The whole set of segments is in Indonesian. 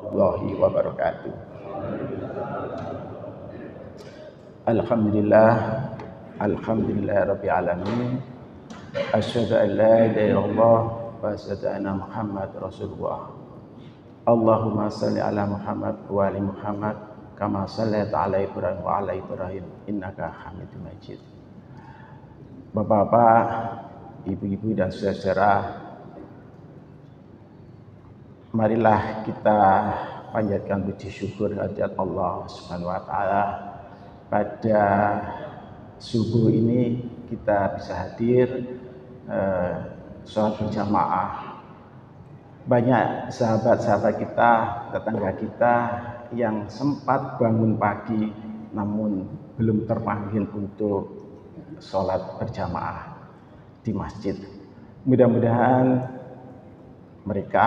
Warahmatullahi wabarakatuh. Alhamdulillah, alhamdulillah rabbil alamin. Asyhadu an la ilaha illallah wa asyhadu anna Muhammad Rasulullah. Allahumma shalli ala Muhammad wa ali Muhammad kama shallaita ala Ibrahim wa ala Ibrahim innaka Hamidum Majid. Bapak-bapak, ibu-ibu dan saudara, marilah kita panjatkan puji syukur hadirat Allah Subhanahu wa taala. Pada subuh ini kita bisa hadir sholat berjamaah. Banyak sahabat-sahabat kita, tetangga kita yang sempat bangun pagi namun belum terpanggil untuk sholat berjamaah di masjid. Mudah-mudahan mereka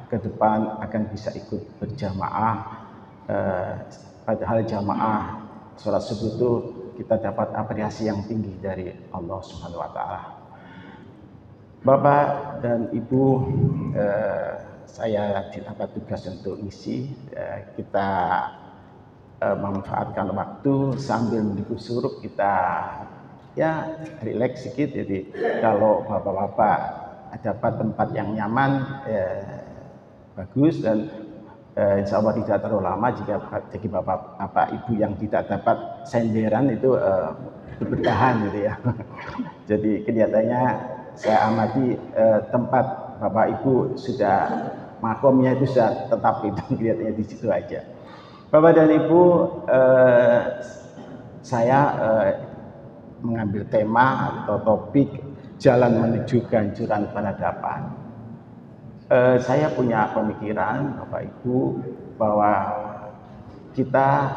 ke depan akan bisa ikut berjamaah. Padahal jamaah sholat subuh itu kita dapat apresiasi yang tinggi dari Allah Subhanahu wa taala. Bapak dan Ibu, saya dapat tugas untuk ngisi. Kita memanfaatkan waktu sambil menunggu suruh, kita ya rileks sedikit. Jadi kalau bapak-bapak dapat tempat yang nyaman, bagus, dan insya Allah tidak terlalu lama. Jika bagi bapak ibu yang tidak dapat senderan itu bertahan gitu ya. Jadi kelihatannya saya amati tempat bapak ibu sudah makomnya itu sudah tetap, itu kelihatannya di situ aja. Bapak dan ibu, saya mengambil tema atau topik jalan menuju kehancuran peradaban. Saya punya pemikiran Bapak Ibu bahwa kita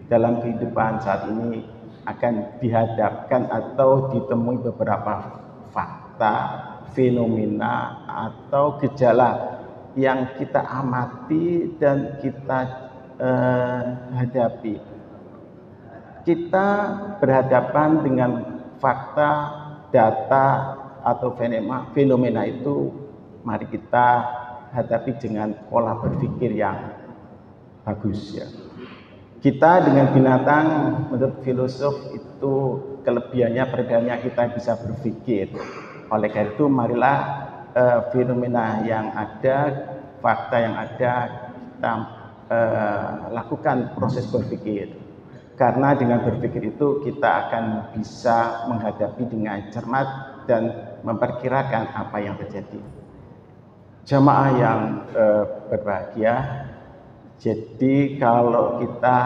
dalam kehidupan saat ini akan dihadapkan atau ditemui beberapa fakta, fenomena atau gejala yang kita amati dan kita hadapi. Kita berhadapan dengan fakta, data atau fenomena itu, mari kita hadapi dengan pola berpikir yang bagus ya. Kita dengan binatang menurut filosof itu kelebihannya, perbedaannya kita bisa berpikir. Oleh karena itu marilah fenomena yang ada, fakta yang ada, kita lakukan proses berpikir. Karena dengan berpikir itu kita akan bisa menghadapi dengan cermat dan memperkirakan apa yang terjadi. Jamaah yang berbahagia, jadi kalau kita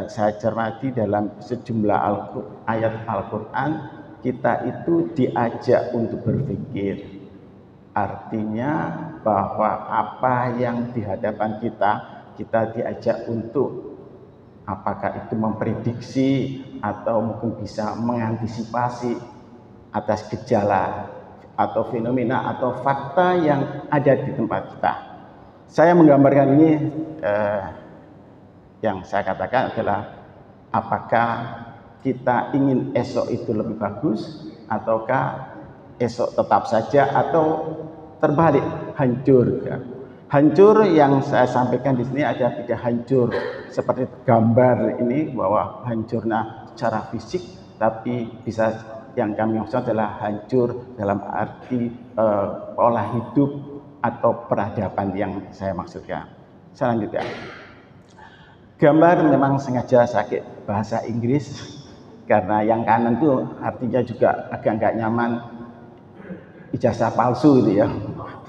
saya cermati dalam sejumlah ayat Al-Quran, kita itu diajak untuk berpikir. Artinya bahwa apa yang di hadapan kita diajak untuk apakah itu memprediksi atau mungkin bisa mengantisipasi atas gejala atau fenomena atau fakta yang ada di tempat kita. Saya menggambarkan ini, yang saya katakan adalah apakah kita ingin esok itu lebih bagus ataukah esok tetap saja atau terbalik hancur ya. Hancur yang saya sampaikan di sini ada tidak hancur seperti gambar ini bahwa hancurnya secara fisik, tapi bisa yang kami maksud adalah hancur dalam arti pola hidup atau peradaban yang saya maksudkan. Selanjutnya, gambar memang sengaja saya bahasa Inggris karena yang kanan itu artinya juga agak nggak nyaman, ijazah palsu itu ya.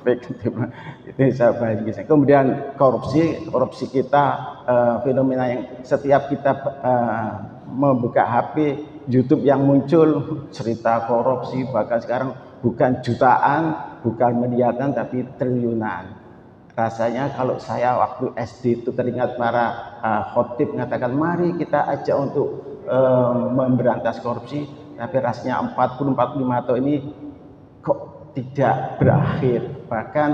Itu saya bahas Inggris. Kemudian korupsi kita, fenomena yang setiap kita membuka HP, YouTube yang muncul cerita korupsi, bahkan sekarang bukan jutaan, bukan miliaran, tapi triliunan. Rasanya kalau saya waktu SD itu teringat para khotib mengatakan mari kita ajak untuk memberantas korupsi, tapi rasanya 40-45 tahun ini kok tidak berakhir, bahkan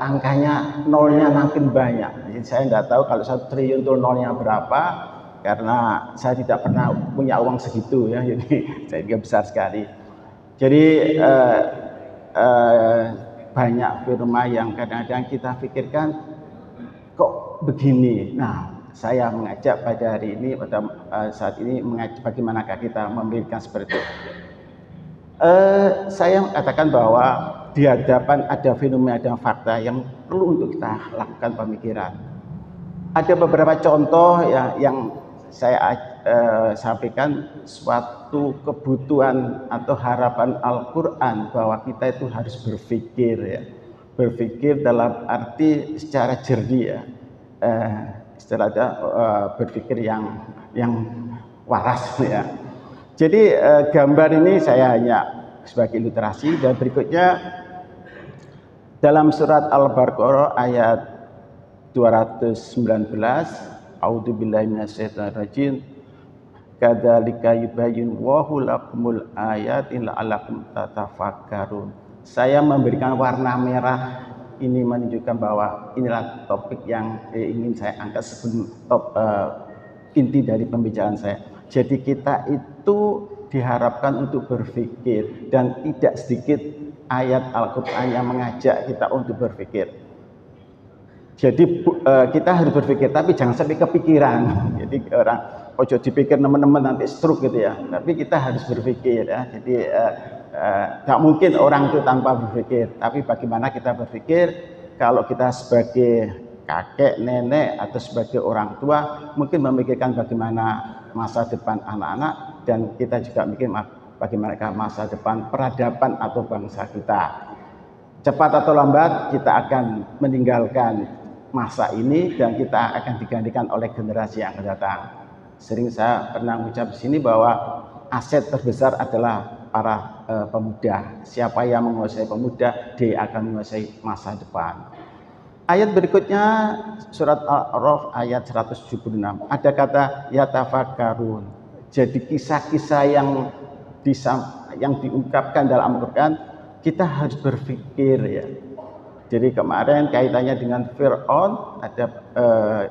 angkanya nolnya makin banyak. Jadi saya tidak tahu kalau 1 triliun itu nolnya berapa, karena saya tidak pernah punya uang segitu ya, jadi saya juga besar sekali. Jadi banyak firman yang kadang-kadang kita pikirkan kok begini. Nah, saya mengajak pada hari ini, pada saat ini mengajak bagaimanakah kita memberikan seperti itu. Saya katakan bahwa di hadapan ada fenomena dan fakta yang perlu untuk kita lakukan pemikiran. Ada beberapa contoh ya, yang saya sampaikan suatu kebutuhan atau harapan Al-Quran bahwa kita itu harus berpikir ya, berpikir dalam arti secara jernih ya, istilahnya berpikir yang waras ya. Jadi gambar ini saya hanya sebagai ilustrasi, dan berikutnya dalam surat Al-Baqarah ayat 219, A'udzubillahi minasyaitonirrajim, kadzalika yubayyinullahu lakumul ayati la'allakum tatafakkarun. Saya memberikan warna merah ini menunjukkan bahwa inilah topik yang ingin saya angkat sebelum inti dari pembicaraan saya. Jadi kita itu diharapkan untuk berpikir, dan tidak sedikit ayat Al-Quran yang mengajak kita untuk berpikir. Jadi kita harus berpikir, tapi jangan sampai kepikiran. Jadi orang ojo dipikir teman-teman nanti stroke gitu ya. Tapi kita harus berpikir ya. Jadi nggak mungkin orang itu tanpa berpikir. Tapi bagaimana kita berpikir? Kalau kita sebagai kakek, nenek, atau sebagai orang tua mungkin memikirkan bagaimana masa depan anak-anak, dan kita juga mikir bagaimana masa depan peradaban atau bangsa kita. Cepat atau lambat kita akan meninggalkan masa ini dan kita akan digantikan oleh generasi yang akan datang. Sering saya pernah mengucap di sini bahwa aset terbesar adalah para pemuda. Siapa yang menguasai pemuda, dia akan menguasai masa depan. Ayat berikutnya surat Al-A'raf ayat 176. Ada kata yatafakkarun. Jadi kisah-kisah yang diungkapkan dalam Al-Quran, kita harus berpikir ya. Jadi kemarin kaitannya dengan Fir'aun, ada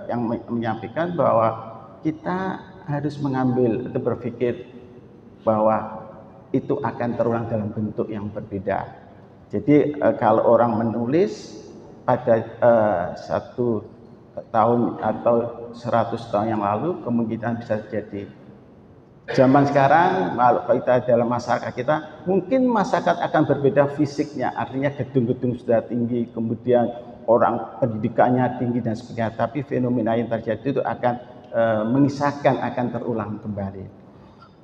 yang menyampaikan bahwa kita harus mengambil atau berpikir bahwa itu akan terulang dalam bentuk yang berbeda. Jadi kalau orang menulis pada 1 tahun atau 100 tahun yang lalu, kemungkinan bisa terjadi. Zaman sekarang, kalau kita dalam masyarakat kita, mungkin masyarakat akan berbeda fisiknya, artinya gedung-gedung sudah tinggi, kemudian orang pendidikannya tinggi dan sebagainya, tapi fenomena yang terjadi itu akan mengisahkan akan terulang kembali.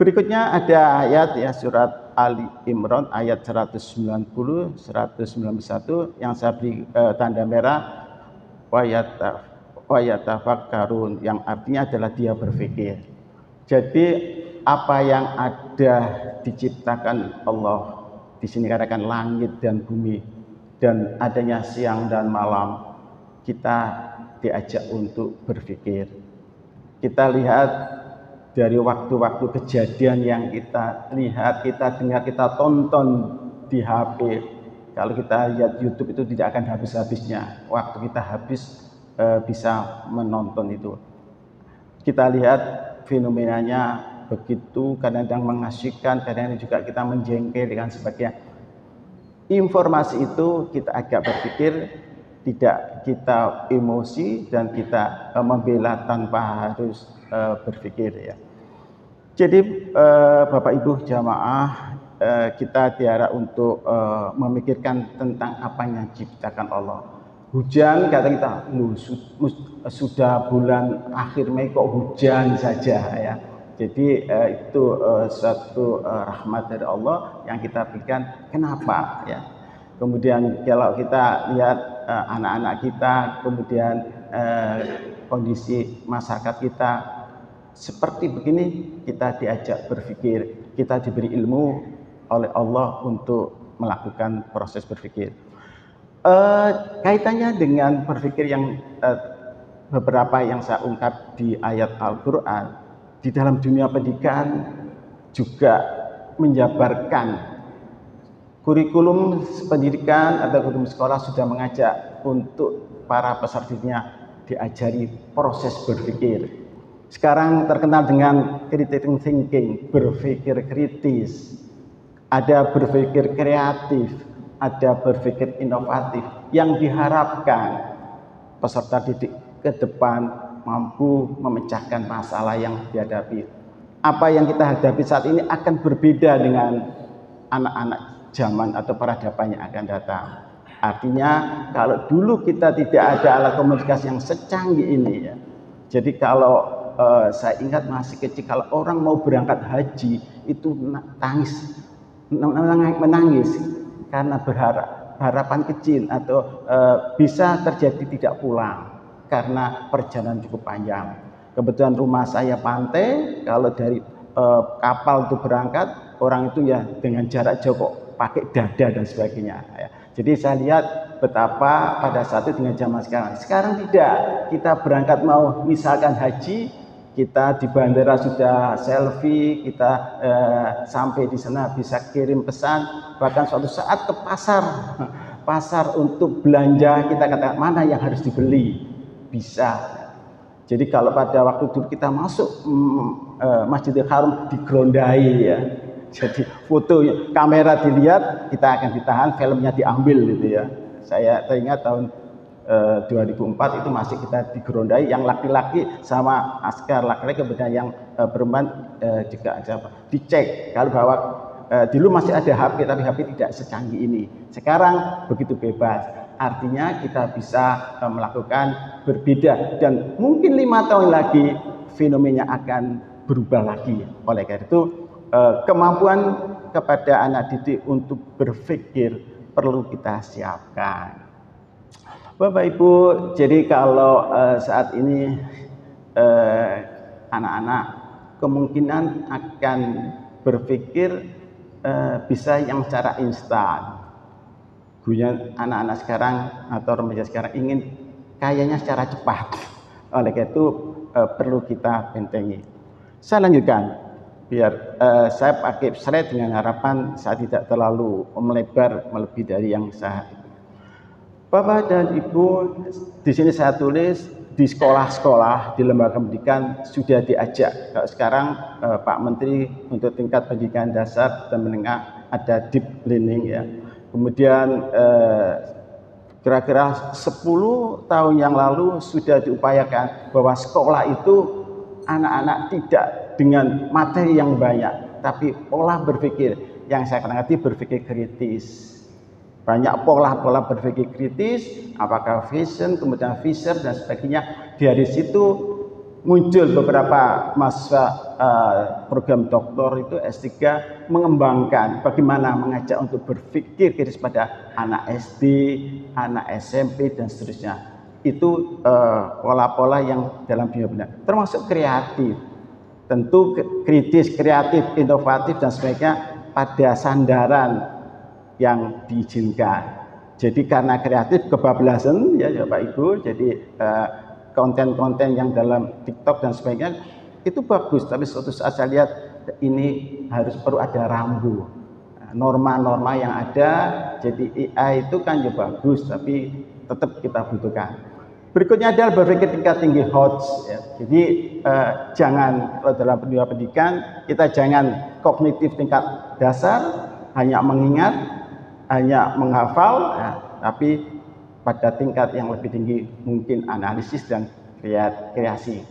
Berikutnya ada ayat ya, surat Ali Imran ayat 190, 191 yang saya beri tanda merah, wa yatafakkarun, yang artinya adalah dia berpikir. Jadi apa yang ada diciptakan Allah di sini, katakan langit dan bumi, dan adanya siang dan malam, kita diajak untuk berpikir. Kita lihat dari waktu-waktu kejadian yang kita lihat, kita dengar, kita tonton di HP. Kalau kita lihat YouTube itu tidak akan habis-habisnya. Waktu kita habis bisa menonton itu. Kita lihat fenomenanya begitu, kadang-kadang mengasyikkan, kadang-kadang juga kita menjengkel dengan sebagainya. Informasi itu kita agak berpikir, tidak kita emosi, dan kita membela tanpa harus berpikir ya. Jadi Bapak Ibu jamaah, kita diarah untuk memikirkan tentang apa yang diciptakan Allah. Hujan, kata kita, sudah bulan akhir Mei kok hujan saja ya. Jadi itu suatu rahmat dari Allah yang kita berikan. Kenapa ya? Kemudian kalau kita lihat anak-anak kita, kemudian kondisi masyarakat kita seperti begini, kita diajak berpikir, kita diberi ilmu oleh Allah untuk melakukan proses berpikir. Kaitannya dengan berpikir yang beberapa yang saya ungkap di ayat Al-Quran, di dalam dunia pendidikan juga menjabarkan kurikulum pendidikan atau kurikulum sekolah sudah mengajak untuk para peserta didiknya diajari proses berpikir. Sekarang terkenal dengan critical thinking, berpikir kritis, ada berpikir kreatif, ada berpikir inovatif yang diharapkan peserta didik ke depan mampu memecahkan masalah yang dihadapi. Apa yang kita hadapi saat ini akan berbeda dengan anak-anak zaman atau peradaban yang akan datang. Artinya kalau dulu kita tidak ada alat komunikasi yang secanggih ini ya. Jadi kalau saya ingat masih kecil, kalau orang mau berangkat haji itu menangis karena harapan kecil atau bisa terjadi tidak pulang karena perjalanan cukup panjang. Kebetulan rumah saya pantai, kalau dari kapal itu berangkat, orang itu ya dengan jarak jauh kok pakai dada dan sebagainya. Ya. Jadi saya lihat betapa pada saat itu dengan zaman sekarang. Sekarang tidak, kita berangkat mau misalkan haji, kita di bandara sudah selfie, kita sampai di sana bisa kirim pesan, bahkan suatu saat ke pasar untuk belanja, kita katakan mana yang harus dibeli, bisa. Jadi kalau pada waktu dulu kita masuk Masjidil Haram digerondai ya, jadi fotonya, kamera dilihat, kita akan ditahan, filmnya diambil gitu ya. Saya teringat tahun 2004 itu masih kita digerondai, yang laki-laki sama askar laki-laki, kemudian yang perempuan juga dicek. Kalau bawa dulu masih ada HP, tapi HP tidak secanggih ini. Sekarang begitu bebas, artinya kita bisa melakukan berbeda, dan mungkin 5 tahun lagi fenomenanya akan berubah lagi. Oleh karena itu kemampuan kepada anak didik untuk berpikir perlu kita siapkan. Bapak Ibu, jadi kalau saat ini anak-anak kemungkinan akan berpikir bisa yang secara instan. Guyon anak-anak sekarang atau remaja sekarang ingin kayaknya secara cepat. Oleh karena itu perlu kita bentengi. Saya lanjutkan, biar saya pakai slide dengan harapan saya tidak terlalu melebar melebihi dari yang saya. Bapak dan Ibu, di sini saya tulis di sekolah-sekolah, di lembaga pendidikan sudah diajak. Sekarang Pak Menteri untuk tingkat pendidikan dasar dan menengah ada deep learning ya. Kemudian kira-kira 10 tahun yang lalu sudah diupayakan bahwa sekolah itu anak-anak tidak dengan materi yang banyak, tapi pola berpikir yang saya katakan tadi, berpikir kritis. Banyak pola-pola berpikir kritis, apakah vision, kemudian visor dan sebagainya. Dari situ muncul beberapa mahasiswa program doktor itu S3 mengembangkan bagaimana mengajak untuk berpikir kritis pada anak SD, anak SMP dan seterusnya. Itu pola-pola yang dalam dunia benar, termasuk kreatif. Tentu kritis, kreatif, inovatif dan sebagainya pada sandaran yang diizinkan. Jadi karena kreatif kebablasan ya Bapak Ibu, jadi konten-konten yang dalam TikTok dan sebagainya itu bagus, tapi suatu saat saya lihat ini harus perlu ada rambu, norma-norma yang ada. Jadi AI itu kan ya bagus, tapi tetap kita butuhkan. Berikutnya adalah berpikir tingkat tinggi HOTS ya. Jadi jangan, kalau dalam dunia pendidikan kita jangan kognitif tingkat dasar, hanya mengingat, hanya menghafal, ya, tapi pada tingkat yang lebih tinggi mungkin analisis dan kreasi.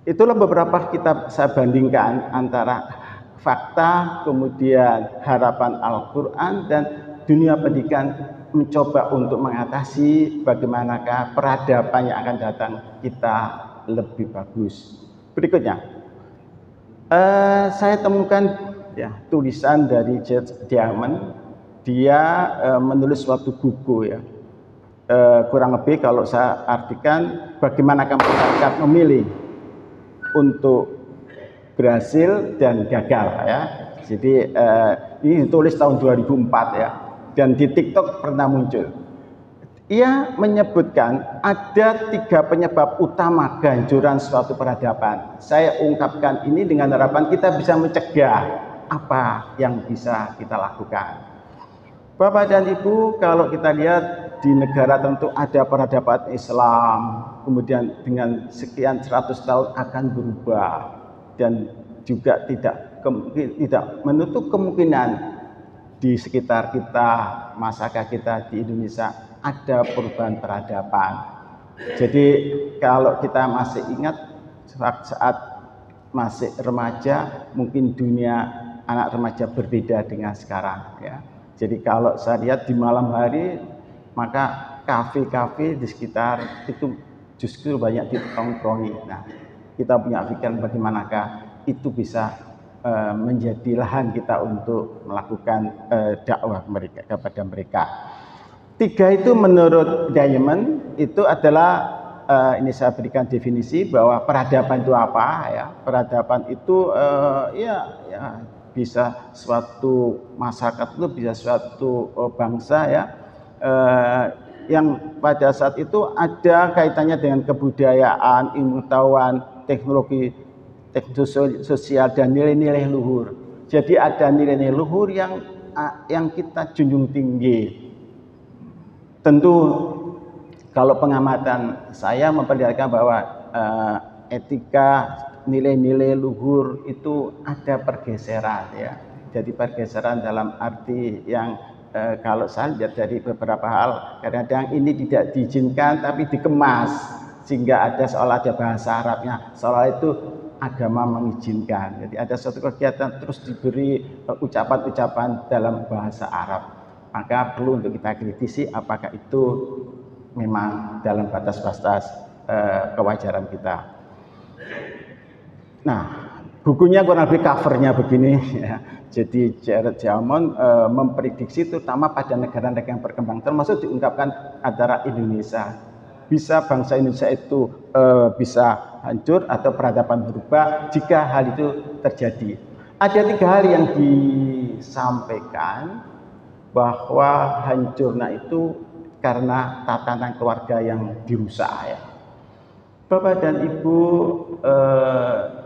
Itulah beberapa saya bandingkan antara fakta, kemudian harapan Al-Quran dan dunia pendidikan mencoba untuk mengatasi bagaimanakah peradaban yang akan datang kita lebih bagus. Berikutnya, saya temukan ya tulisan dari George Diamond. Dia menulis suatu buku ya, kurang lebih kalau saya artikan bagaimana masyarakat memilih untuk berhasil dan gagal ya. Jadi ini ditulis tahun 2004 ya, dan di TikTok pernah muncul. Ia menyebutkan ada 3 penyebab utama kehancuran suatu peradaban. Saya ungkapkan ini dengan harapan kita bisa mencegah apa yang bisa kita lakukan. Bapak dan Ibu, kalau kita lihat di negara tentu ada peradaban Islam, kemudian dengan sekian 100 tahun akan berubah, dan juga tidak menutup kemungkinan di sekitar kita, masyarakat kita di Indonesia ada perubahan peradaban. Jadi kalau kita masih ingat saat masih remaja, mungkin dunia anak remaja berbeda dengan sekarang ya. Jadi kalau saya lihat di malam hari, maka kafe-kafe di sekitar itu justru banyak ditongkrongi. Nah, kita punya pikiran bagaimanakah itu bisa menjadi lahan kita untuk melakukan dakwah mereka kepada mereka. 3 itu menurut Diamond itu adalah ini saya berikan definisi bahwa peradaban itu apa ya. Peradaban itu ya bisa suatu masyarakat, itu bisa suatu bangsa ya, yang pada saat itu ada kaitannya dengan kebudayaan, ilmu pengetahuan, teknologi sosial dan nilai-nilai luhur. Jadi ada nilai-nilai luhur yang kita junjung tinggi. Tentu kalau pengamatan saya memperlihatkan bahwa etika, nilai-nilai luhur itu ada pergeseran ya. Jadi pergeseran dalam arti yang kalau saya lihat dari beberapa hal, kadang-kadang ini tidak diizinkan tapi dikemas sehingga ada seolah ada bahasa Arabnya, seolah itu agama mengizinkan. Jadi ada suatu kegiatan terus diberi ucapan-ucapan dalam bahasa Arab. Maka perlu untuk kita kritisi apakah itu memang dalam batas-batas kewajaran kita. Nah, bukunya kurang lebih covernya begini ya. Jadi Jared Diamond memprediksi terutama pada negara-negara yang berkembang, termasuk diungkapkan antara Indonesia. Bisa bangsa Indonesia itu bisa hancur atau peradaban berubah jika hal itu terjadi. Ada 3 hal yang disampaikan bahwa hancurnya itu karena tatanan keluarga yang dirusak ya. Bapak dan Ibu,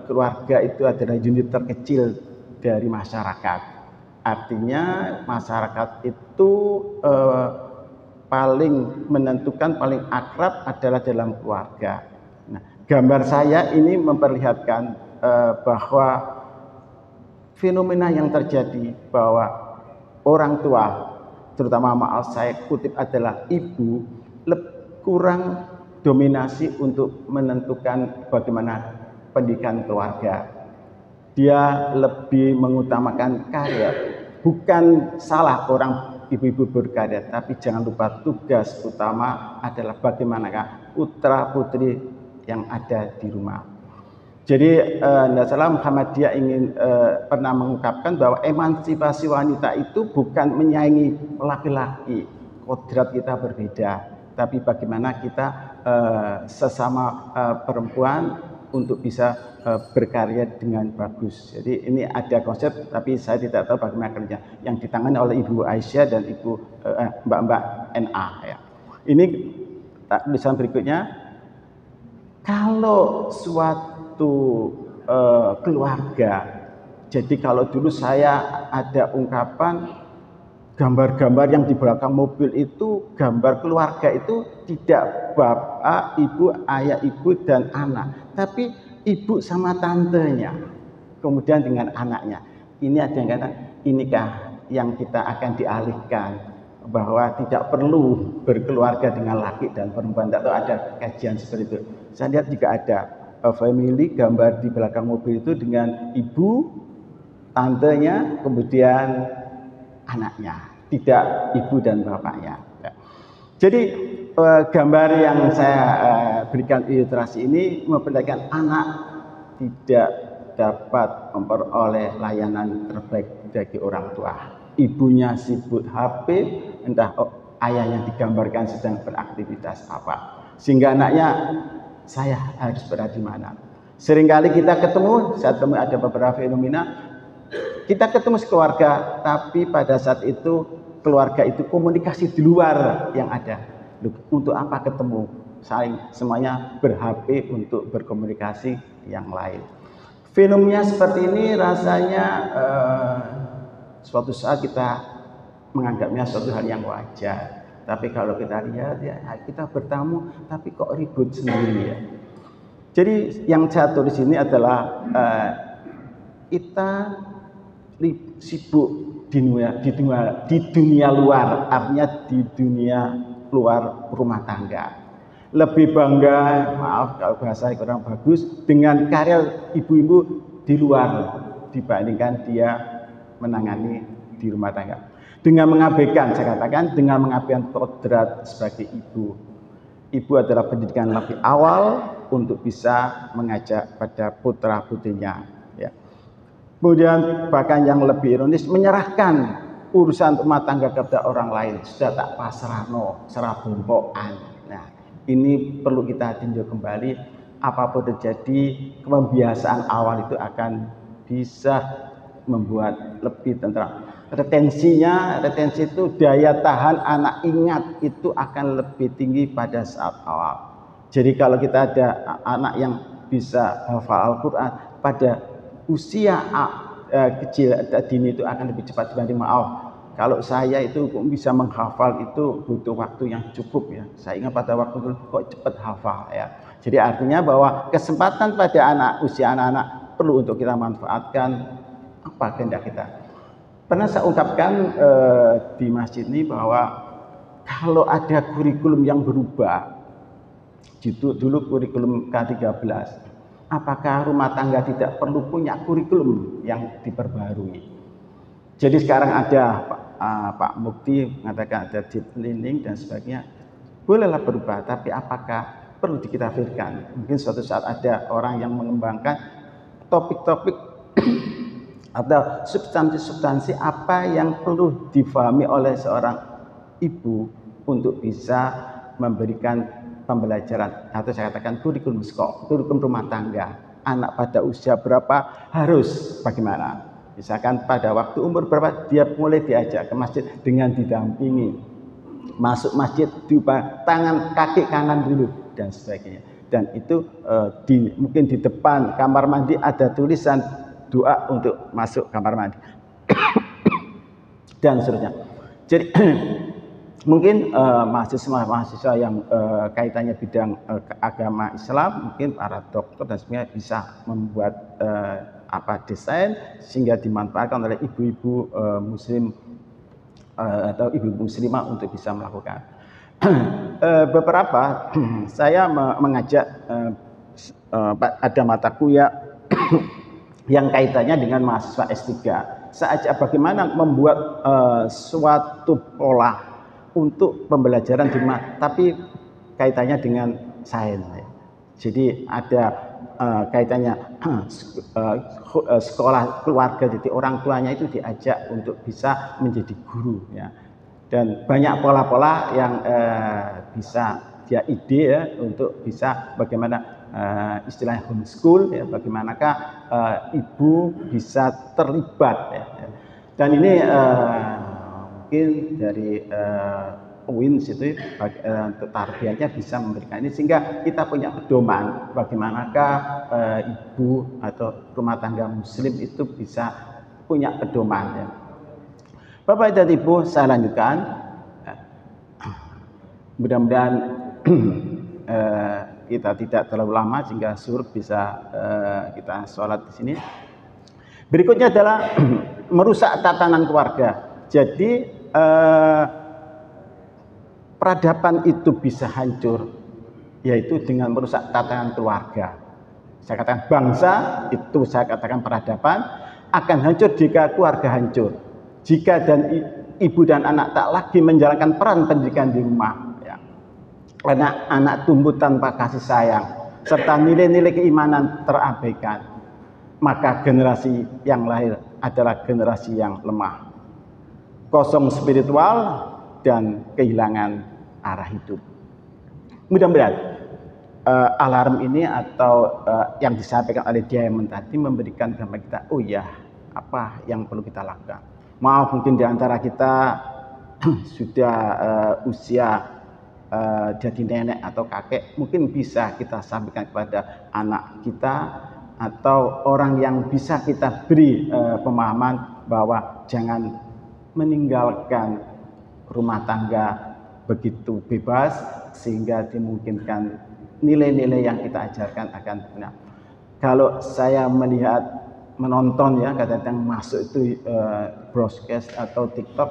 keluarga itu adalah unit terkecil dari masyarakat. Artinya masyarakat itu paling menentukan, paling akrab adalah dalam keluarga. Nah, gambar saya ini memperlihatkan bahwa fenomena yang terjadi bahwa orang tua, terutama maaf saya kutip adalah ibu, kurang dominasi untuk menentukan bagaimana pendidikan keluarga. Dia lebih mengutamakan karir. Bukan salah orang ibu-ibu berkarya, tapi jangan lupa tugas utama adalah bagaimanakah putra putri yang ada di rumah. Jadi Muhammadiyah ingin pernah mengungkapkan bahwa emansipasi wanita itu bukan menyaingi laki-laki. Kodrat kita berbeda, tapi bagaimana kita sesama perempuan untuk bisa berkarya dengan bagus. Jadi ini ada konsep, tapi saya tidak tahu bagaimana kerja yang ditangani oleh Ibu Aisyah dan Ibu Mbak NA. Ya. Ini tulisan berikutnya, kalau suatu keluarga, jadi kalau dulu saya ada ungkapan gambar-gambar yang di belakang mobil itu gambar keluarga itu tidak bapak, ibu, ayah, ibu dan anak, tapi ibu sama tantenya, kemudian dengan anaknya. Ini ada yang kata, inikah yang kita akan dialihkan bahwa tidak perlu berkeluarga dengan laki dan perempuan. Tidak tahu ada kajian seperti itu. Saya lihat juga ada family gambar di belakang mobil itu dengan ibu, tantenya, kemudian anaknya, tidak ibu dan bapaknya. Jadi gambar yang saya berikan ilustrasi ini memperlihatkan anak tidak dapat memperoleh layanan terbaik dari orang tua. Ibunya sibuk HP, entah ayahnya digambarkan sedang beraktivitas apa, sehingga anaknya saya harus berada di mana. Seringkali kita ketemu, saya temui ada beberapa fenomena, kita ketemu sekeluarga, tapi pada saat itu keluarga itu komunikasi di luar yang ada. Untuk apa ketemu? Saling semuanya ber-HP untuk berkomunikasi yang lain. Fenomena seperti ini rasanya suatu saat kita menganggapnya suatu hal yang wajar. Tapi kalau kita lihat ya kita bertamu tapi kok ribut sendiri ya. Jadi yang saya tulis ini adalah kita sibuk di dunia luar, artinya di dunia luar rumah tangga. Lebih bangga, maaf kalau bahasa kurang bagus, dengan karya ibu-ibu di luar dibandingkan dia menangani di rumah tangga. Dengan mengabaikan, saya katakan, dengan mengabaikan kodrat sebagai ibu. Ibu adalah pendidikan lebih awal untuk bisa mengajak pada putra-putrinya. Ya. Kemudian bahkan yang lebih ironis, menyerahkan urusan rumah tangga kepada orang lain. Sudah tak pasrahno, serabompokan. Nah, ini perlu kita tinjau kembali. Apapun terjadi, kebiasaan awal itu akan bisa membuat lebih tentram. Retensi itu daya tahan anak ingat itu akan lebih tinggi pada saat awal. Jadi kalau kita ada anak yang bisa hafal Al-Quran pada usia kecil dini itu akan lebih cepat dibanding kalau saya itu bisa menghafal itu butuh waktu yang cukup ya. Saya ingat pada waktu itu kok cepat hafal ya. Jadi artinya bahwa kesempatan pada usia anak-anak perlu untuk kita manfaatkan apa kehendak kita. Pernah saya ungkapkan di masjid ini bahwa kalau ada kurikulum yang berubah, dulu kurikulum K13, apakah rumah tangga tidak perlu punya kurikulum yang diperbarui? Jadi sekarang ada Pak Mukti mengatakan ada deep learning dan sebagainya, bolehlah berubah, tapi apakah perlu dikitafirkan? Mungkin suatu saat ada orang yang mengembangkan topik-topik atau substansi-substansi apa yang perlu difahami oleh seorang ibu untuk bisa memberikan pembelajaran atau saya katakan kurikulum sekolah, kurikulum rumah tangga. Anak pada usia berapa harus bagaimana? Misalkan pada waktu umur berapa dia mulai diajak ke masjid dengan didampingi. Masuk masjid diubah tangan kaki kanan dulu dan sebagainya. Dan itu mungkin di depan kamar mandi ada tulisan doa untuk masuk kamar mandi dan seterusnya. Jadi mungkin mahasiswa yang kaitannya bidang agama Islam, mungkin para dokter dan sebagainya bisa membuat desain sehingga dimanfaatkan oleh ibu-ibu muslim atau ibu muslimah untuk bisa melakukan. Beberapa saya mengajak ada mata kuliah yang kaitannya dengan mahasiswa S3. Saya ajak bagaimana membuat suatu pola untuk pembelajaran di rumah, tapi kaitannya dengan sains. Jadi ada kaitannya sekolah keluarga, jadi orang tuanya itu diajak untuk bisa menjadi guru ya. Dan banyak pola-pola yang bisa dia ide ya untuk bisa bagaimana istilahnya homeschool ya, bagaimanakah ibu bisa terlibat ya. Dan ini mungkin dari UIN situ tarbiyahnya bisa memberikan ini sehingga kita punya pedoman bagaimanakah ibu atau rumah tangga muslim itu bisa punya pedoman ya. Bapak dan Ibu, saya lanjutkan. Mudah-mudahan kita tidak terlalu lama sehingga zuhur bisa kita sholat di sini. Berikutnya adalah merusak tatanan keluarga. Jadi peradaban itu bisa hancur, yaitu dengan merusak tatanan keluarga. Saya katakan bangsa itu, saya katakan peradaban akan hancur jika keluarga hancur. Jika ibu dan anak tak lagi menjalankan peran pendidikan di rumah, ya. Anak tumbuh tanpa kasih sayang serta nilai-nilai keimanan terabaikan, maka generasi yang lahir adalah generasi yang lemah, kosong spiritual dan kehilangan arah hidup. Mudah-mudahan alarm ini atau yang disampaikan oleh Diamond tadi memberikan gambar kita, oh ya, apa yang perlu kita lakukan. Maaf mungkin di antara kita sudah usia jadi nenek atau kakek, mungkin bisa kita sampaikan kepada anak kita atau orang yang bisa kita beri pemahaman bahwa jangan meninggalkan rumah tangga begitu bebas sehingga dimungkinkan nilai-nilai yang kita ajarkan akan benar. Kalau saya melihat menonton ya, kadang-kadang masuk itu broadcast atau TikTok,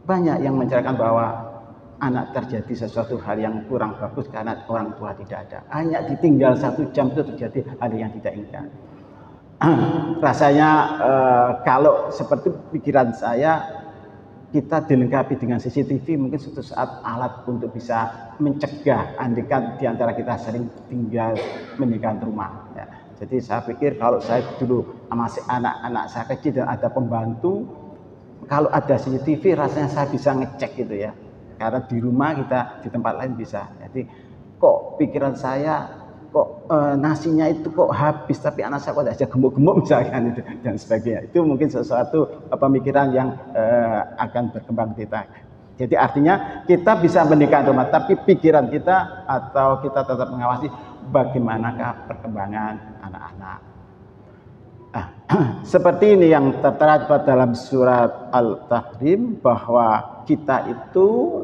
banyak yang menceritakan bahwa anak terjadi sesuatu hal yang kurang bagus karena orang tua tidak ada. Hanya ditinggal 1 jam itu terjadi hal yang tidak inginkan. Rasanya kalau seperti pikiran saya, kita dilengkapi dengan CCTV mungkin suatu saat alat untuk bisa mencegah andikan diantara kita sering tinggal meninggalkan rumah ya. Jadi saya pikir kalau saya dulu masih anak-anak saya kecil dan ada pembantu, kalau ada CCTV rasanya saya bisa ngecek gitu ya, karena di rumah kita di tempat lain bisa. Jadi kok pikiran saya kok nasinya itu kok habis tapi anak saya kok aja gemuk-gemuk misalkan itu dan sebagainya. Itu mungkin sesuatu pemikiran yang akan berkembang kita. Jadi artinya kita bisa meninggalkan rumah tapi pikiran kita atau kita tetap mengawasi bagaimanakah perkembangan anak-anak. Seperti ini yang tertera dalam surat Al-Tahrim bahwa kita itu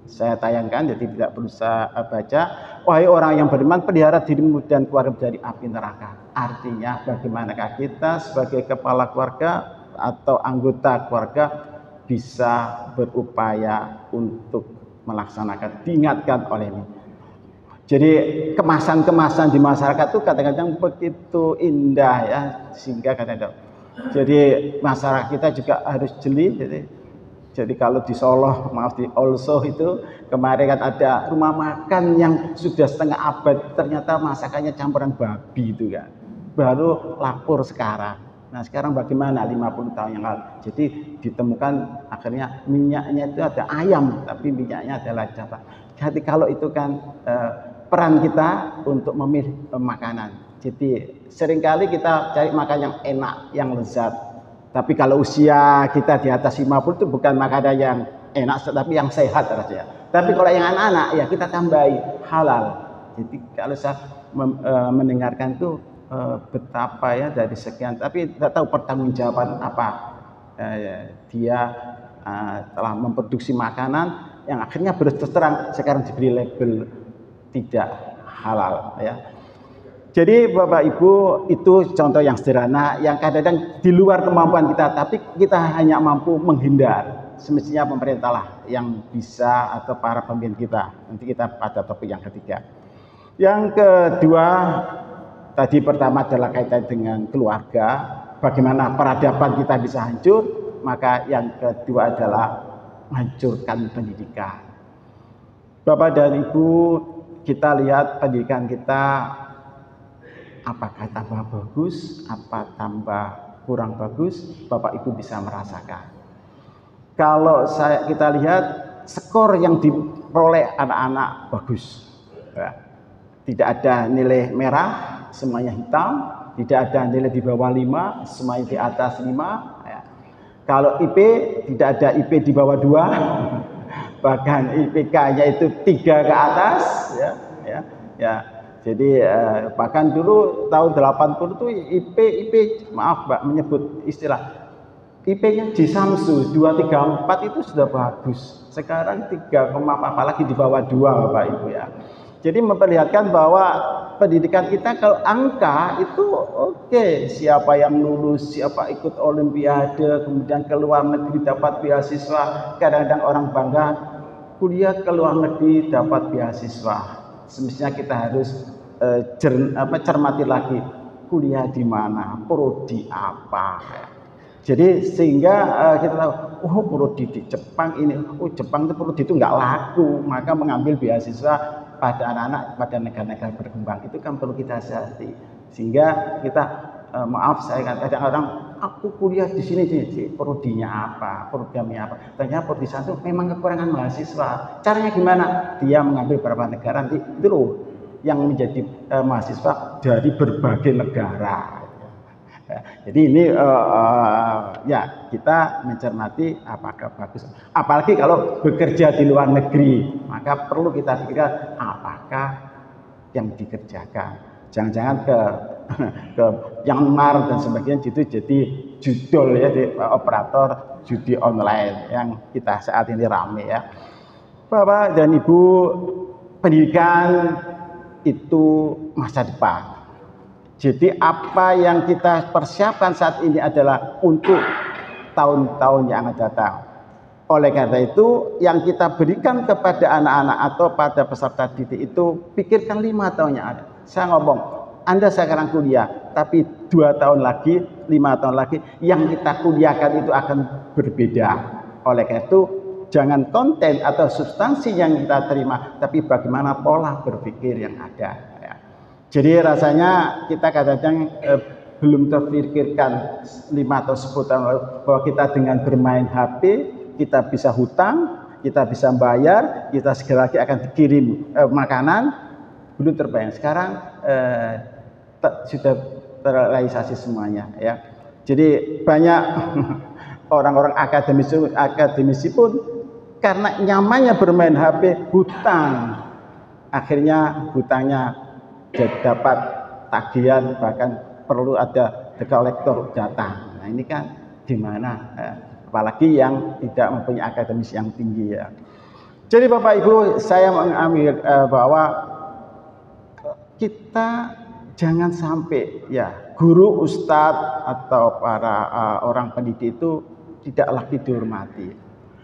saya tayangkan jadi tidak perlu saya baca. Wahai orang yang beriman, pelihara dirimu dan keluarga dari api neraka. Artinya bagaimanakah kita sebagai kepala keluarga atau anggota keluarga bisa berupaya untuk melaksanakan, diingatkan oleh ini. Jadi kemasan-kemasan di masyarakat itu kadang-kadang begitu indah ya, sehingga kadang-kadang jadi masyarakat kita juga harus jeli. Jadi kalau di Solo, maaf di Also itu kemarin kan ada rumah makan yang sudah setengah abad, ternyata masakannya campuran babi itu kan. Baru lapor sekarang. Nah sekarang bagaimana 50 tahun yang lalu. Jadi ditemukan akhirnya minyaknya itu ada ayam, tapi minyaknya adalah japa. Jadi kalau itu kan peran kita untuk memilih makanan. Jadi seringkali kita cari makan yang enak, yang lezat. Tapi kalau usia kita di atas 50 itu bukan makanan yang enak, tapi yang sehat rasanya. Tapi kalau yang anak-anak ya kita tambahi halal. Jadi kalau saya mendengarkan itu betapa ya dari sekian, tapi tidak tahu pertanggungjawaban apa dia telah memproduksi makanan yang akhirnya terus terang sekarang diberi label tidak halal ya. Jadi Bapak Ibu itu contoh yang sederhana yang kadang-kadang di luar kemampuan kita, tapi kita hanya mampu menghindar. Semestinya pemerintah lah yang bisa atau para pemimpin kita. Nanti kita pada topik yang ketiga. Yang kedua, tadi pertama adalah kaitan dengan keluarga, bagaimana peradaban kita bisa hancur, maka yang kedua adalah menghancurkan pendidikan. Bapak dan Ibu, kita lihat pendidikan kita apakah tambah bagus, apa tambah kurang bagus, Bapak Ibu bisa merasakan. Kalau kita lihat skor yang diperoleh anak-anak bagus, ya. Tidak ada nilai merah, semuanya hitam, tidak ada nilai di bawah 5, semuanya di atas 5. Ya. Kalau IP tidak ada IP di bawah 2, bahkan IPK-nya itu 3 ke atas, ya. Jadi bahkan dulu tahun 80 itu IP maaf Mbak menyebut istilah IP-nya di Samsu 234 itu sudah bagus. Sekarang 3, apalagi di bawah 2 Bapak Ibu ya. Jadi memperlihatkan bahwa pendidikan kita kalau angka itu oke, siapa yang lulus, siapa ikut olimpiade, kemudian ke luar negeri dapat beasiswa. Kadang-kadang orang bangga kuliah ke luar negeri dapat beasiswa. Semestinya kita harus cermati lagi kuliah di mana, prodi apa. Jadi sehingga kita tahu, oh prodi di Jepang ini, oh Jepang itu prodi itu nggak laku, maka mengambil beasiswa pada anak-anak pada negara-negara berkembang itu kan perlu kita hati. Sehingga kita maaf saya katakan orang aku kuliah di sini prodinya apa, programnya apa. Ternyata prodi satu memang kekurangan mahasiswa. Caranya gimana? Dia mengambil beberapa negara nanti itu loh yang menjadi mahasiswa dari berbagai negara. Jadi ini ya kita mencermati apakah bagus. Apalagi kalau bekerja di luar negeri, maka perlu kita pikirkan apakah yang dikerjakan. Jangan-jangan ke Myanmar dan sebagainya itu jadi judul ya di operator judi online yang kita saat ini rame ya. Bapak dan Ibu, pendidikan itu masa depan. Jadi apa yang kita persiapkan saat ini adalah untuk tahun-tahun yang akan datang. Oleh karena itu, yang kita berikan kepada anak-anak atau pada peserta didik itu, pikirkan 5 tahun yang ada. Saya ngomong, Anda sekarang kuliah, tapi 2 tahun lagi, 5 tahun lagi, yang kita kuliahkan itu akan berbeda. Oleh karena itu, jangan konten atau substansi yang kita terima, tapi bagaimana pola berpikir yang ada. Jadi rasanya kita kadang-kadang belum terpikirkan 5 atau 10 tahun lalu bahwa kita dengan bermain HP kita bisa hutang, kita bisa bayar, kita segera lagi akan dikirim makanan, belum terbayang. Sekarang sudah terrealisasi semuanya, ya. Jadi banyak orang-orang akademisi pun karena nyamannya bermain HP hutang, akhirnya hutangnya dapat tagihan, bahkan perlu ada kolektor datang. Nah ini kan gimana? Apalagi yang tidak mempunyai akademis yang tinggi, ya. Jadi Bapak Ibu, saya mengambil bahwa kita jangan sampai ya guru, ustadz atau para orang pendidik itu tidak lagi dihormati.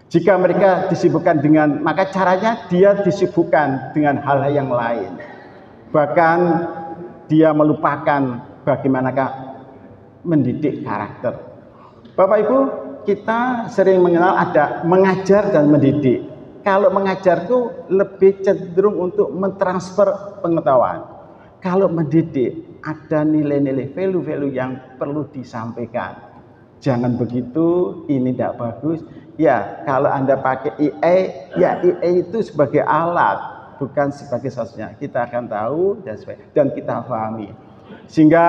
Jika mereka disibukkan dengan, maka caranya dia disibukkan dengan hal-hal yang lain. Bahkan dia melupakan bagaimanakah mendidik karakter. Bapak Ibu, kita sering mengenal ada mengajar dan mendidik. Kalau mengajar itu lebih cenderung untuk mentransfer pengetahuan. Kalau mendidik ada nilai-nilai, value-value yang perlu disampaikan. Jangan begitu, ini tidak bagus. Ya, kalau Anda pakai AI, ya AI itu sebagai alat, bukan sebagai sosnya. Kita akan tahu dan kita pahami. Sehingga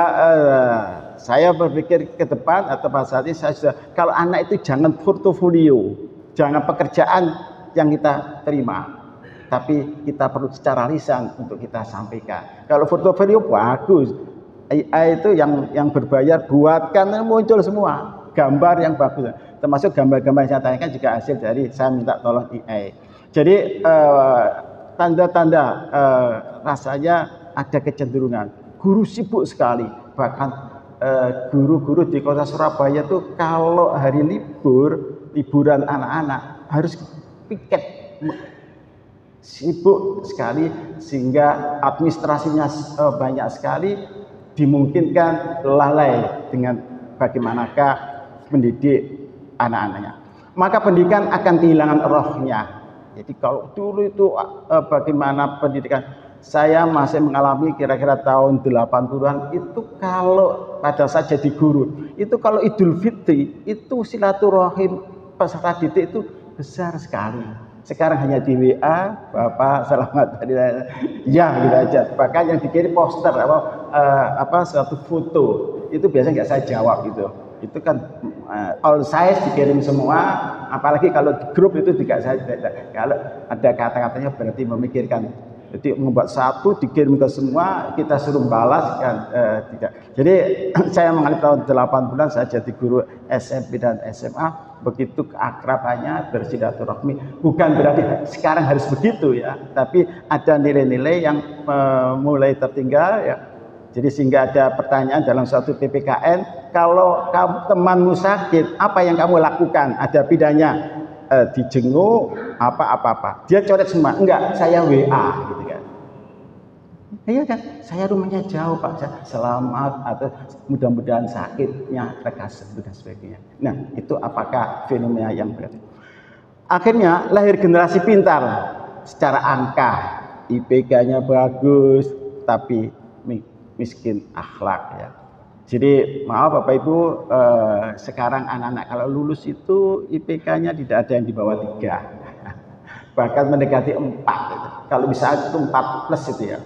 saya berpikir ke depan atau pada saat ini saya sudah, kalau anak itu jangan portofolio, jangan pekerjaan yang kita terima, tapi kita perlu secara lisan untuk kita sampaikan. Kalau portofolio bagus, AI itu yang berbayar buatkan muncul semua gambar yang bagus, termasuk gambar-gambar yang saya tanyakan juga hasil dari saya minta tolong AI. Jadi tanda-tanda rasanya ada kecenderungan guru sibuk sekali, bahkan guru-guru di kota Surabaya tuh kalau hari liburan anak-anak harus piket, sibuk sekali sehingga administrasinya banyak sekali, dimungkinkan lalai dengan bagaimanakah mendidik anak-anaknya. Maka pendidikan akan kehilangan rohnya. Jadi kalau dulu itu bagaimana pendidikan, saya masih mengalami kira-kira tahun 80-an itu, kalau pada saat jadi guru itu kalau Idul Fitri itu silaturahim peserta didik itu besar sekali. Sekarang hanya di WA, Bapak selamat hari raya, ya gitu aja. Bahkan yang dikirim poster suatu foto itu biasanya nggak saya jawab gitu. Itu kan all size dikirim semua, apalagi kalau di grup itu tidak saya, kalau ada kata-katanya berarti memikirkan. Jadi membuat satu dikirim ke semua, kita suruh balas kan tidak. Jadi saya mengalami tahun 80-an saya jadi guru SMP dan SMA, begitu keakrabannya bersilaturahmi. Bukan berarti sekarang harus begitu ya, tapi ada nilai-nilai yang mulai tertinggal ya. Jadi sehingga ada pertanyaan dalam suatu PPKN, kalau temanmu sakit, apa yang kamu lakukan? Ada pidanya. Dijenguk apa. Dia coret semua. Enggak, saya WA gitu kan. Iya kan, saya rumahnya jauh Pak, saya selamat atau mudah-mudahan sakitnya lekas dan sebagainya. Nah, itu apakah fenomena yang berarti? Akhirnya lahir generasi pintar secara angka, IPK-nya bagus tapi miskin akhlak ya. Jadi maaf Bapak Ibu, sekarang anak-anak kalau lulus itu IPK-nya tidak ada yang di bawah 3, bahkan mendekati 4 gitu. Kalau bisa itu 4 plus itu ya.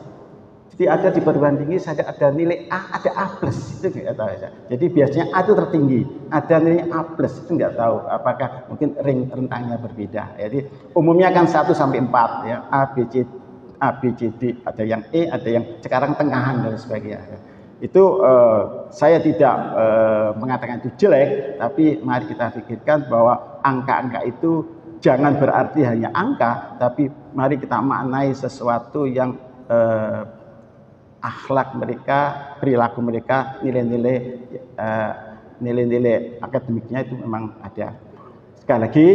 Jadi ada di perguruan tinggi saja ada nilai A, ada A plus itu nggak tahu ya. Jadi biasanya A itu tertinggi, ada nilai A plus itu nggak tahu apakah mungkin rentangnya berbeda. Jadi umumnya kan 1 sampai 4 ya, A, B, C, D, ada yang E, ada yang sekarang tengahan dan sebagainya. Itu saya tidak mengatakan itu jelek, tapi mari kita pikirkan bahwa angka-angka itu jangan berarti hanya angka, tapi mari kita maknai sesuatu yang akhlak mereka, perilaku mereka, nilai-nilai akademiknya itu memang ada. Sekali lagi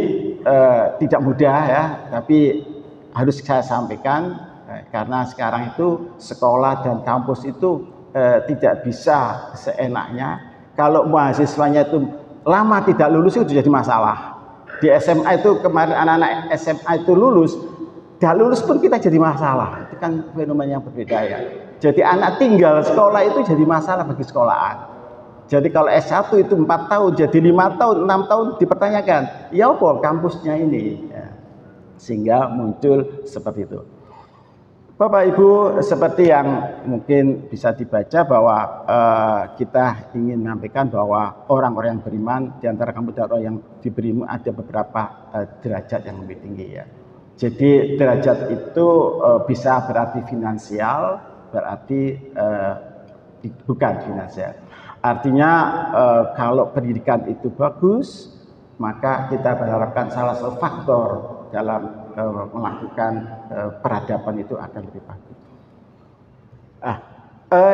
tidak mudah ya, tapi harus saya sampaikan karena sekarang itu sekolah dan kampus itu tidak bisa seenaknya. Kalau mahasiswanya itu lama tidak lulus itu jadi masalah. Di SMA itu kemarin anak-anak SMA itu lulus, tidak lulus pun kita jadi masalah. Itu kan fenomena yang berbeda ya. Jadi anak tinggal sekolah itu jadi masalah bagi sekolahan. Jadi kalau S1 itu 4 tahun, jadi 5 tahun, 6 tahun dipertanyakan. Ya apa kampusnya ini? Ya. Sehingga muncul seperti itu. Bapak Ibu, seperti yang mungkin bisa dibaca bahwa kita ingin menyampaikan bahwa orang-orang yang beriman di antara kamu dan orang yang diberi ilmu ada beberapa derajat yang lebih tinggi ya. Jadi derajat itu bisa berarti finansial, berarti bukan finansial. Artinya kalau pendidikan itu bagus, maka kita berharapkan salah satu faktor dalam melakukan peradaban itu akan lebih bagus.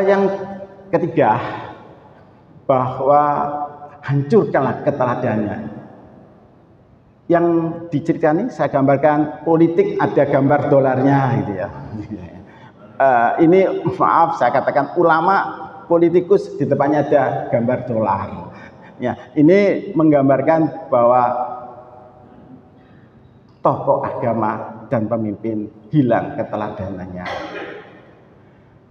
Yang ketiga, bahwa hancurkanlah keteladanan. Yang diceritakan saya gambarkan politik ada gambar dolarnya gitu ya. Ini maaf saya katakan ulama politikus di depannya ada gambar dolar. Ya, ini menggambarkan bahwa tokoh agama dan pemimpin hilang keteladanannya.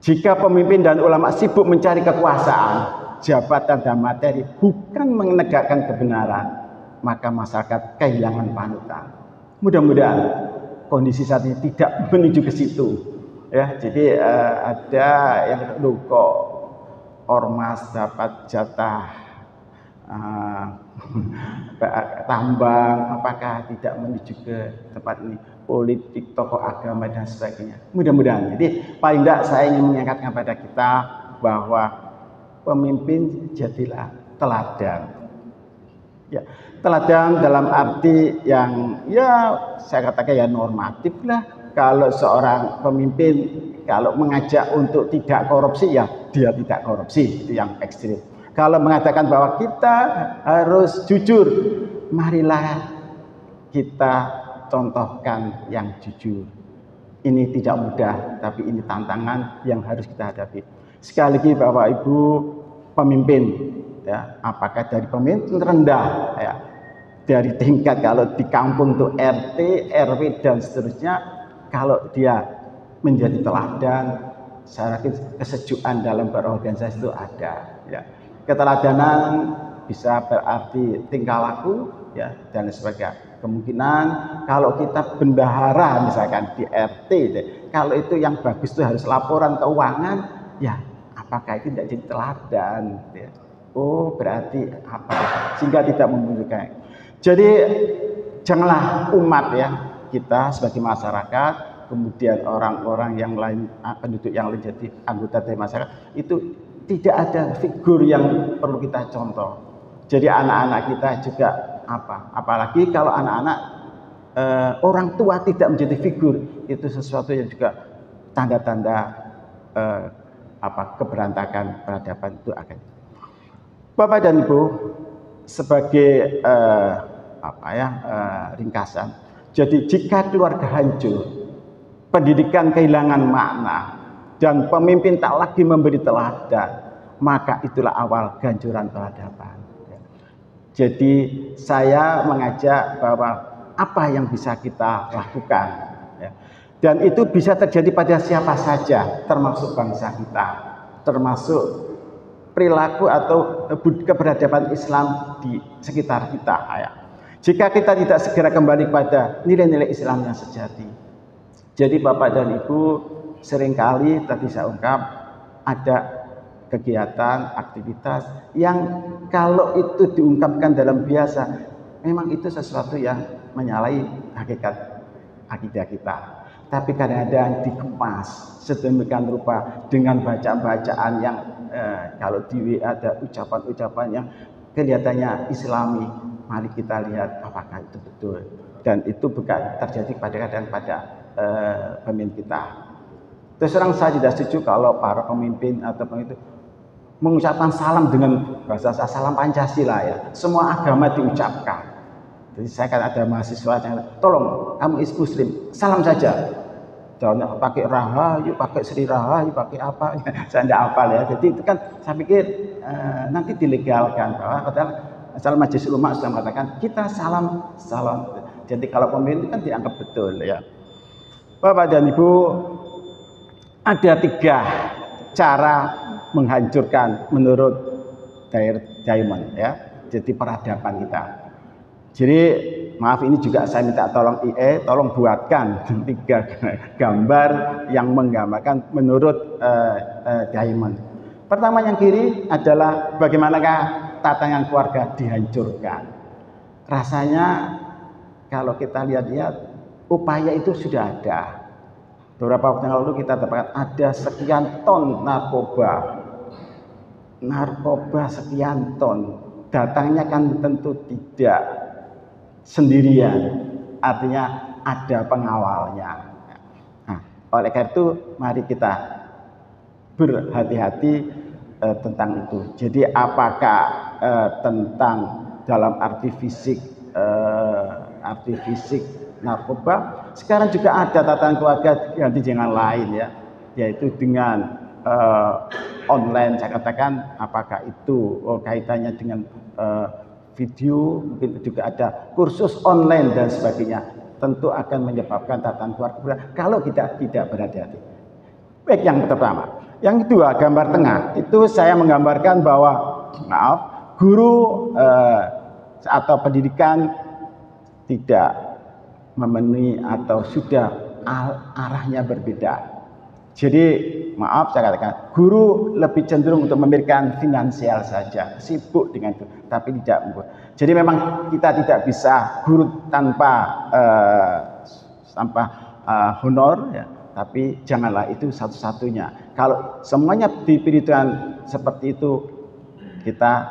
Jika pemimpin dan ulama sibuk mencari kekuasaan, jabatan dan materi bukan menegakkan kebenaran, maka masyarakat kehilangan panutan. Mudah-mudahan kondisi saat ini tidak menuju ke situ. Ya, jadi ada yang kok ormas dapat jatah tambang, apakah tidak menuju ke tempat ini, politik, tokoh agama dan sebagainya. Mudah-mudahan. Jadi paling tidak saya ingin mengingatkan kepada kita bahwa pemimpin jadilah teladan. Ya, teladan dalam arti yang ya saya katakan ya normatif lah. Kalau seorang pemimpin kalau mengajak untuk tidak korupsi ya dia tidak korupsi, itu yang ekstrim. Kalau mengatakan bahwa kita harus jujur, marilah kita contohkan yang jujur. Ini tidak mudah, tapi ini tantangan yang harus kita hadapi. Sekali lagi Bapak Ibu pemimpin, ya, apakah dari pemimpin rendah, ya, dari tingkat kalau di kampung itu RT, RW dan seterusnya, kalau dia menjadi teladan, saya yakin kesejukan dalam berorganisasi itu ada. Ya. Keteladanan bisa berarti tingkah laku, ya, dan sebagainya. Kemungkinan kalau kita bendahara misalkan di RT, kalau itu yang bagus itu harus laporan keuangan, ya apakah itu tidak jadi teladan? Ya. Oh berarti apa? Sehingga tidak membutuhkan. Jadi janganlah umat ya kita sebagai masyarakat, kemudian orang-orang yang lain, penduduk yang lain jadi anggota dari masyarakat itu tidak ada figur yang perlu kita contoh. Jadi anak-anak kita juga apa? Apalagi kalau anak-anak orang tua tidak menjadi figur, itu sesuatu yang juga tanda-tanda keberantakan peradaban itu akan. Bapak dan Ibu, sebagai ringkasan. Jadi jika keluarga hancur, pendidikan kehilangan makna, dan pemimpin tak lagi memberi teladan, maka itulah awal kehancuran peradaban. Jadi saya mengajak bahwa apa yang bisa kita lakukan, ya. Dan itu bisa terjadi pada siapa saja, termasuk bangsa kita, termasuk perilaku atau keberadaban Islam di sekitar kita. Ya. Jika kita tidak segera kembali pada nilai-nilai Islam yang sejati. Jadi Bapak dan Ibu, seringkali tadi saya ungkap ada kegiatan, aktivitas yang kalau itu diungkapkan dalam biasa, memang itu sesuatu yang menyalahi hakikat akidah kita. Tapi kadang-kadang dikemas sedemikian rupa dengan bacaan-bacaan yang kalau di WA ada ucapan-ucapan yang kelihatannya Islami. Mari kita lihat apakah itu betul. Dan itu bukan terjadi pada pemimpin kita. Terus terang saya tidak setuju kalau para pemimpin atau itu mengucapkan salam dengan bahasa salam Pancasila ya. Semua agama diucapkan. Jadi saya kan ada mahasiswa yang tolong kamu muslim, salam saja. Jangan pakai rahayu, pakai Sri Rahayu, pakai apa? Saya tidak hafal ya. Jadi itu kan saya pikir nanti dilegalkan bahwa asal Majelis Ulama sudah mengatakan kita salam. Jadi kalau pemimpin kan dianggap betul ya. Bapak dan Ibu, ada 3 cara menghancurkan menurut Diamond ya. Jadi peradaban kita. Jadi maaf ini juga saya minta tolong IE, tolong buatkan 3 gambar yang menggambarkan menurut Diamond. Pertama yang kiri adalah bagaimanakah tatanan keluarga dihancurkan. Rasanya kalau kita lihat-lihat upaya itu sudah ada. Beberapa waktu yang lalu kita dapatkan ada sekian ton narkoba sekian ton. Datangnya kan tentu tidak sendirian, artinya ada pengawalnya. Nah, oleh karena itu mari kita berhati-hati tentang itu. Jadi apakah tentang dalam arti fisik narkoba, sekarang juga ada tatanan keluarga ganti dengan lain ya, yaitu dengan online. Saya katakan apakah itu kaitannya dengan video, mungkin juga ada kursus online dan sebagainya, tentu akan menyebabkan tatanan keluarga kalau kita tidak berhati-hati. Baik, yang pertama. Yang kedua, gambar tengah itu saya menggambarkan bahwa guru atau pendidikan tidak memenuhi atau sudah arahnya berbeda. Jadi maaf saya katakan, guru lebih cenderung untuk memikirkan finansial saja, sibuk dengan itu, tapi tidak membuat. Jadi memang kita tidak bisa guru tanpa honor, ya. Tapi janganlah itu satu-satunya. Kalau semuanya diberikan seperti itu, kita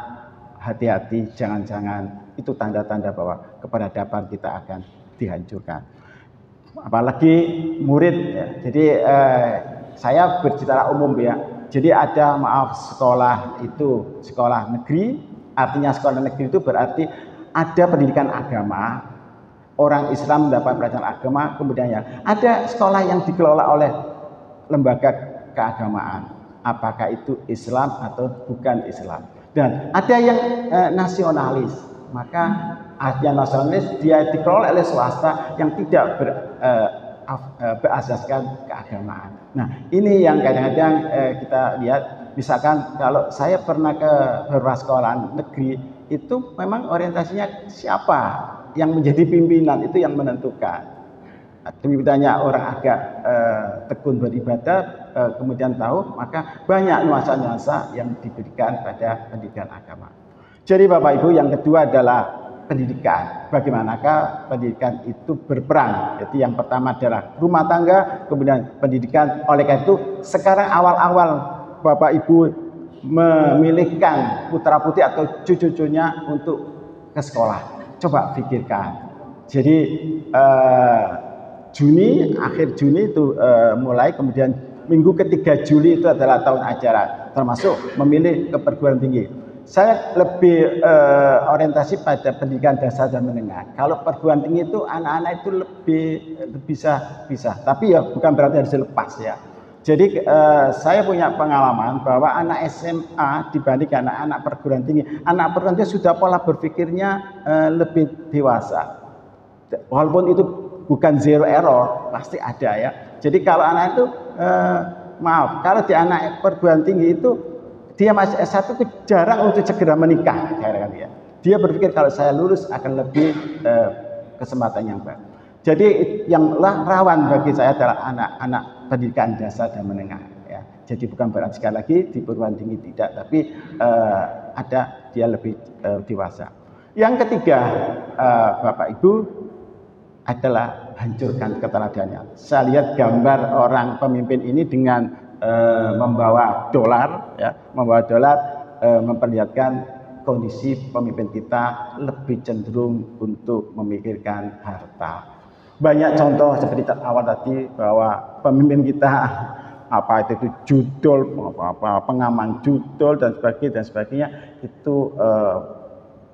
hati-hati, jangan-jangan itu tanda-tanda bahwa keperadaban kita akan dihancurkan. Apalagi murid ya. Jadi saya berbicara umum ya. Jadi ada sekolah itu sekolah negeri, artinya sekolah negeri itu berarti ada pendidikan agama, orang Islam mendapat pelajaran agama, kemudian ada sekolah yang dikelola oleh lembaga keagamaan, apakah itu Islam atau bukan Islam. Dan ada yang nasionalis, maka yang nasionalis dia dikelola oleh swasta yang tidak berasaskan keagamaan. Nah, ini yang kadang-kadang kita lihat, misalkan kalau saya pernah ke beberapa sekolah negeri, itu memang orientasinya siapa yang menjadi pimpinan, itu yang menentukan. Pimpinannya orang agak tekun beribadah, kemudian tahu, maka banyak nuansa-nuansa yang diberikan pada pendidikan agama. Jadi Bapak Ibu, yang kedua adalah pendidikan. Bagaimanakah pendidikan itu berperan? Jadi yang pertama adalah rumah tangga, kemudian pendidikan. Oleh karena itu sekarang awal-awal Bapak Ibu memilihkan putra putri atau cucu-cucunya untuk ke sekolah, coba pikirkan. Jadi akhir Juni itu mulai, kemudian minggu ketiga Juli itu adalah tahun ajaran, termasuk memilih ke perguruan tinggi. Saya lebih orientasi pada pendidikan dasar dan menengah. Kalau perguruan tinggi itu anak-anak itu lebih bisa, tapi ya bukan berarti harus dilepas ya. Jadi saya punya pengalaman bahwa anak SMA dibanding anak-anak perguruan tinggi, anak perguruan tinggi sudah pola berpikirnya lebih dewasa. Walaupun itu bukan zero error, pasti ada ya. Jadi kalau anak itu kalau di anak perguruan tinggi itu dia masih S1 itu jarang untuk segera menikah, ya. Dia berpikir kalau saya lulus akan lebih kesempatan yang baik. Jadi yang rawan bagi saya adalah anak-anak pendidikan dasar dan menengah. Ya. Jadi bukan berarti sekali lagi di perguruan tinggi tidak, tapi ada dia lebih dewasa. Yang ketiga, Bapak Ibu, adalah hancurkan keteladanan. Saya lihat gambar orang pemimpin ini dengan membawa dolar, memperlihatkan kondisi pemimpin kita lebih cenderung untuk memikirkan harta. Banyak contoh seperti awal tadi bahwa pemimpin kita apa itu judul, pengaman judul dan sebagainya itu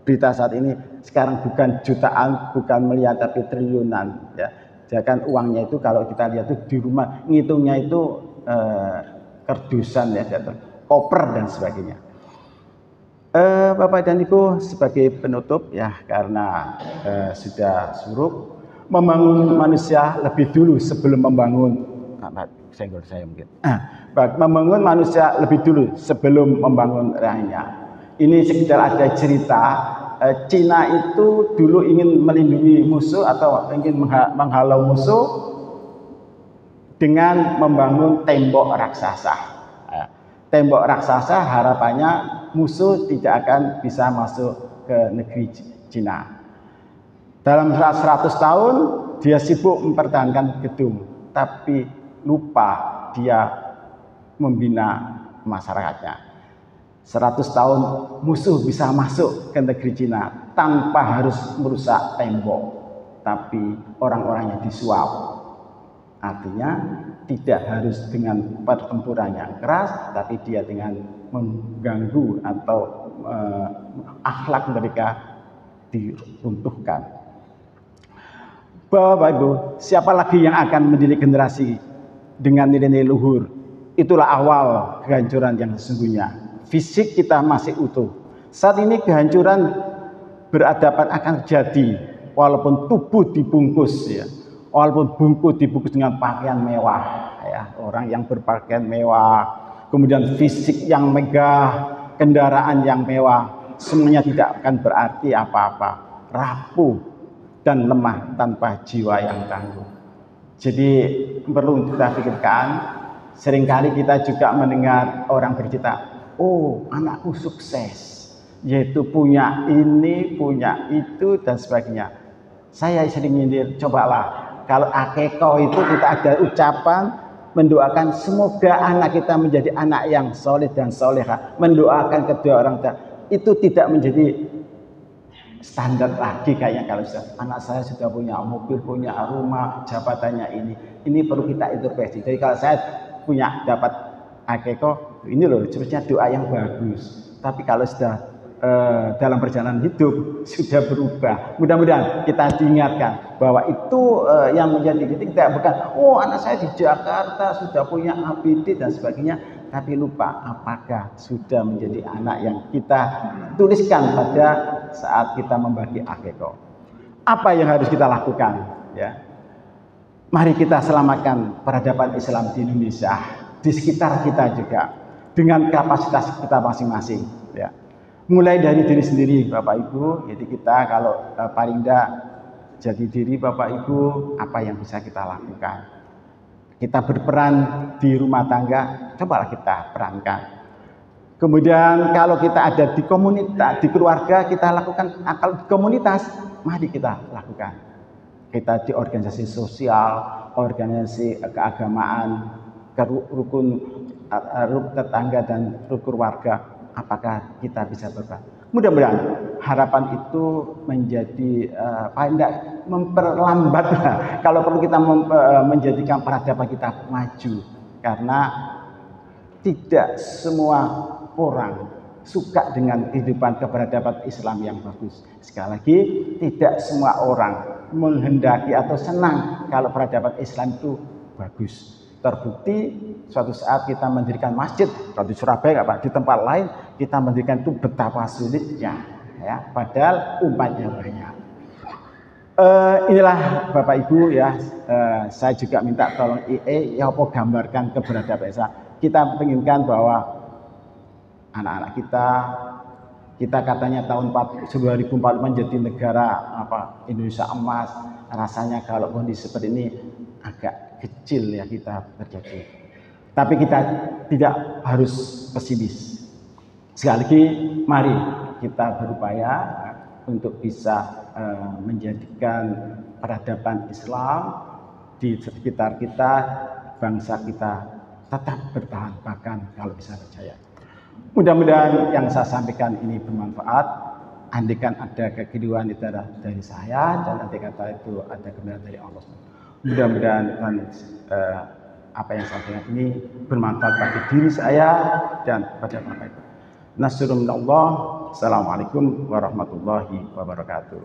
berita saat ini sekarang bukan jutaan, bukan miliar, tapi triliunan ya. Jangan uangnya itu kalau kita lihat itu di rumah ngitungnya itu kerdusan ya, koper dan sebagainya. Bapak dan Ibu, sebagai penutup ya, karena sudah surut, membangun manusia lebih dulu sebelum membangun membangun manusia lebih dulu sebelum membangun lainnya. Ini sekedar ada cerita. Cina itu dulu ingin melindungi musuh atau ingin menghalau musuh dengan membangun tembok raksasa. Tembok raksasa harapannya musuh tidak akan bisa masuk ke negeri Cina. Dalam 100 tahun dia sibuk mempertahankan gedung, tapi lupa dia membina masyarakatnya. 100 tahun musuh bisa masuk ke negeri Cina tanpa harus merusak tembok, tapi orang-orangnya disuap. Artinya tidak harus dengan pertempuran yang keras, tapi dia dengan mengganggu atau akhlak mereka diruntuhkan. Bapak Ibu, siapa lagi yang akan mendidik generasi dengan nilai-nilai luhur? Itulah awal kehancuran yang sesungguhnya. Fisik kita masih utuh. Saat ini kehancuran beradaban akan terjadi walaupun tubuh dibungkus ya. Walaupun bungkus dibungkus dengan pakaian mewah ya, orang yang berpakaian mewah, kemudian fisik yang megah, kendaraan yang mewah, semuanya tidak akan berarti apa-apa. Rapuh dan lemah tanpa jiwa yang tangguh. Jadi perlu kita pikirkan, seringkali kita juga mendengar orang bercerita, oh anakku sukses, yaitu punya ini, punya itu dan sebagainya. Saya sering nyindir, cobalah kalau akekah itu kita ada ucapan mendoakan semoga anak kita menjadi anak yang soleh dan soleha, mendoakan kedua orang tua. Itu tidak menjadi standar lagi kayaknya. Kalau anak saya sudah punya mobil, punya rumah, jabatannya ini perlu kita introspeksi. Jadi kalau saya punya dapat akekah, ini loh sebenarnya doa yang bagus. Tapi kalau sudah dalam perjalanan hidup sudah berubah, mudah-mudahan kita diingatkan bahwa itu yang menjadi tidak bukan oh anak saya di Jakarta sudah punya APD dan sebagainya, tapi lupa apakah sudah menjadi anak yang kita tuliskan pada saat kita membagi akikah. Apa yang harus kita lakukan ya? Mari kita selamatkan peradaban Islam di Indonesia, di sekitar kita juga dengan kapasitas kita masing-masing ya. Mulai dari diri sendiri Bapak Ibu. Jadi kita kalau paling tidak jadi diri Bapak Ibu, apa yang bisa kita lakukan? Kita berperan di rumah tangga, cobalah kita perankan. Kemudian kalau kita ada di komunitas, di keluarga, kita lakukan. Kalau di komunitas, mari kita lakukan. Kita di organisasi sosial, organisasi keagamaan, rukun tetangga dan rukun warga. Apakah kita bisa berperan? Mudah-mudahan harapan itu menjadi paling tidak memperlambat kalau perlu kita menjadikan peradaban kita maju, karena tidak semua orang suka dengan kehidupan keperadaban Islam yang bagus. Sekali lagi, tidak semua orang menghendaki atau senang kalau peradaban Islam itu bagus. Terbukti suatu saat kita mendirikan masjid, kalau di Surabaya Pak, di tempat lain kita mendirikan itu betapa sulitnya ya, padahal umatnya banyak. Inilah Bapak Ibu ya, saya juga minta tolong IE ya apa gambarkan keberadaban Islam. Kita menginginkan bahwa anak-anak kita katanya tahun 2045 menjadi negara Indonesia emas. Rasanya kalau kondisi seperti ini agak kecil ya kita terjadi. Tapi kita tidak harus pesimis. Sekali lagi mari kita berupaya untuk bisa menjadikan peradaban Islam di sekitar kita, bangsa kita tetap bertahan, bahkan kalau bisa percaya. Mudah-mudahan yang saya sampaikan ini bermanfaat. Andaikan ada kekeliruan itu dari saya, dan andai kata itu ada kebenaran dari Allah. Mudah-mudahan apa yang saya dengar ini bermanfaat bagi diri saya dan pada Bapak Ibu. Nasrun minallah. Assalamualaikum warahmatullahi wabarakatuh.